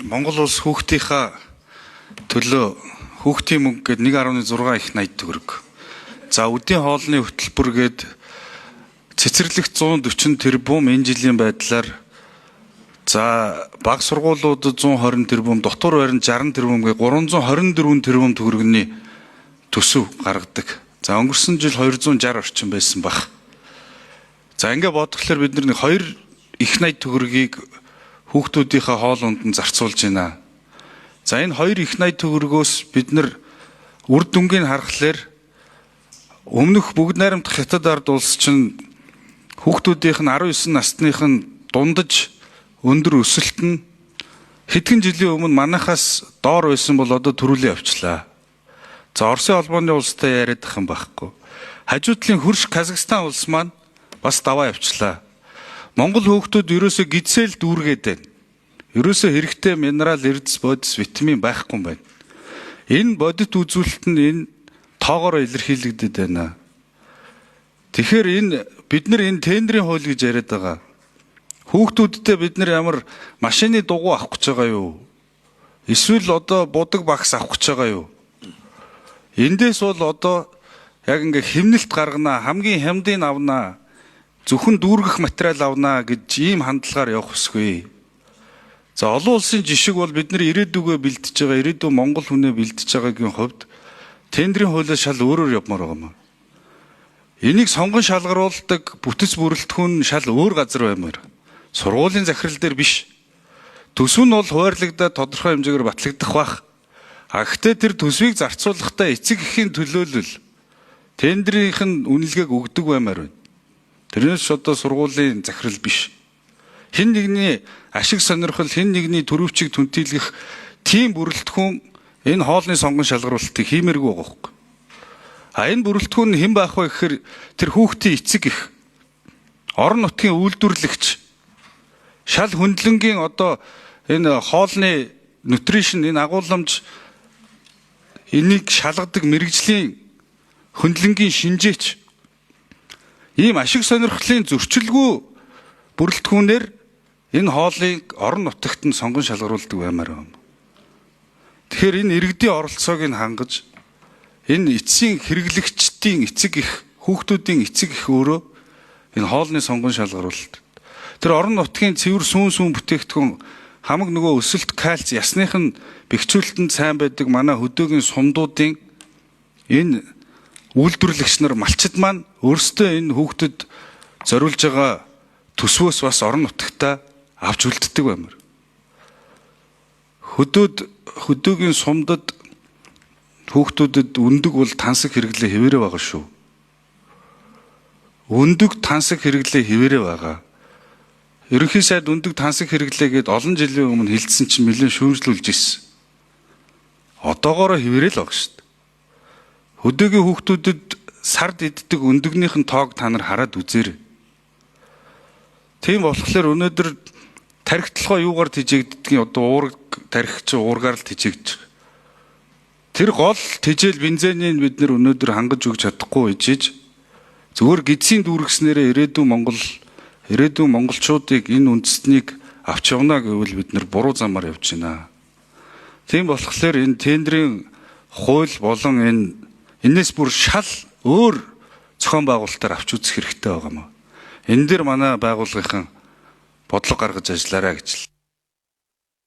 Монгол улс хүүхдийнхаа төлөө хүүхдийн мөнгө гээд 1.6 их 80 төгрөг. За өдийн хоолны хөтөлбөр гээд цэцэрлэгт 140 тэрбум энэ жилийн байдлаар за бага сургуулиудад 120 тэрбум, дотор байранд 60 тэрбум гээ 324 тэрбум төгрөгийн төсөв гаргадаг. За өнгөрсөн жил 260 орчим байсан баг. За ингээ бодглохлоор бид нэг 2 их 80 төгрөгийг хүүхдүүдийнхээ хоол унданд зарцуулж байна. За энэ 2 их 80 төгрөгөөс бид нар үр дүнгийг харахаар өмнөх бүгд найрамдах хятад ард улс чинь хүүхдүүдийнх нь 19 насных нь дундаж өндөр өсөлт нь хэдхэн жилийн өмнө манайхаас доор байсан бол одоо төрүүлээ авчлаа. За Оросын холбооны улстай яриад ах юм байхгүй. Хажуудлын хөрш Казахстан улс маань бас даваа явчлаа. Монгол хүүхдүүд ерөөсө гидсэл дүүргээд байна. Ерөөсө хэрэгтэй минерал, эрдэс, бодис, витамин байхгүй юм байна. Энэ бодит үзүүлэлт нь энэ тоогоор илэрхийлэгдэт байна. Тэгэхээр бид нар энэ тендерийн хууль гэж яриад байгаа. Хүүхдүүдтэй бид нар ямар машины дугуй авах гэж байгаа юу? Эсвэл одоо будаг багс авах гэж байгаа юу? Эндээс бол одоо яг ингээ хэмнэлт гаргана, хамгийн хямдыг авнаа, зөвхөн дүүргэх материал авнаа гэж ийм хандлагаар явах хүсгүй. За олон улсын жишг бол бид нар ирээдүгөө бэлдэж байгаа, ирээдүйн Монгол хүнээ бэлдэж байгаагийн хувьд тендерийн хуулиас шал өөрөөр явмаар байгаа юм. Энийг сонгон шалгаруулдаг бүтэц бүрэлдэхүүн шал өөр газар баймаар. Сургуулийн захирал дээр биш. Төсөв нь бол хуваарлагдаад тодорхой хэмжээгээр батлагдах бах. Гэхдээ тэр төсвийг зарцуулахдаа эцэг эхийн төлөөлөл тендерийнх нь үнэлгээг өгдөг баймаар байна. Тэрнээс ч одоо сургуулийн захирал биш. Хэн нэгний ашиг сонирхол, хэн нэгний төрөвчийг түнтэлгэх тийм бүрэлдэхүүн энэ хоолны сонгон шалгаруулалтыг хиймээргүй байгаа хөөх. Энэ бүрэлдэхүүн хэн байх вэ гэхээр тэр хүүхдийн эцэг эх, орон нутгийн үйлдвэрлэгч, шал хөндлөнгийн одоо энэ хоолны нутришн, энэ агуулмж энийг шалгадаг мэрэгжлийн хөндлөнгийн шинжээч ийм ашиг сонирхлын зөрчилгүй бүрэлдэхүүнээр энэ хоолыг орон нутагт нь сонгон шалгаруулдаг баймаар байна. Тэгэхээр энэ иргэдийн оролцоог нь хангаж энэ эцсийн хэрэглэгчдийн эцэг эх, хүүхдүүдийн эцэг эх өөрөө энэ хоолны сонгон шалгаруулалт. Тэр орон нутгийн цэвэр сүүн бүтээгдэхүүн хамаг нөгөө өсөлт кальц ясных нь бэхжүүлэлтэнд сайн байдаг манай хөдөөгийн сумдуудын энэ үйлдвэрлэгч нар малчид маань өөрсдөө энэ хүүхдэд зориулж байгаа төсвөөс бас орон нутагтаа авч үлддэг баймаар. Хөдөөгийн сумдад хүүхдүүдэд өндөг бол тансаг хэрэглээ хэвээрээ байгаа шүү. Өндөг тансаг хэрэглээ хэвээрээ байгаа. Ерөнхий сайд өндөг тансаг хэрэглээ гээд олон жилийн өмнө хэлсэн чинь нэлээд шүүмжлүүлж ирсэн. Одоогоороо хэвээрээ л байгаа шүү дээ. Хөдөөгийн хүүхдүүдэд сард иддэг өндөгнийх нь тоог та нар хараад үзээрэй. Тийм болохоор өнөөдөр тархитлогоо юугаар тэжээгддгийг одоо уураг тархич уургаар л тэжээгдэж байгаа. Тэр гол тэжээл бензинийг бид нар өнөөдөр хангаж өгч чадахгүй ижиж зөвхөн гидсийн дүүргэснээрээ ирээдүйн монголчуудыг энэ үндэстнийг авч явна гэвэл бид нар буруу замаар явж байна. Тийм болохоор энэ тендерийн хууль болон энэс бүр шал өөр зохион байгуулалтаар авч үзэх хэрэгтэй байгаа юм. Энэ дээр манай байгууллагын бодлого гаргаж ажиллаарай гэж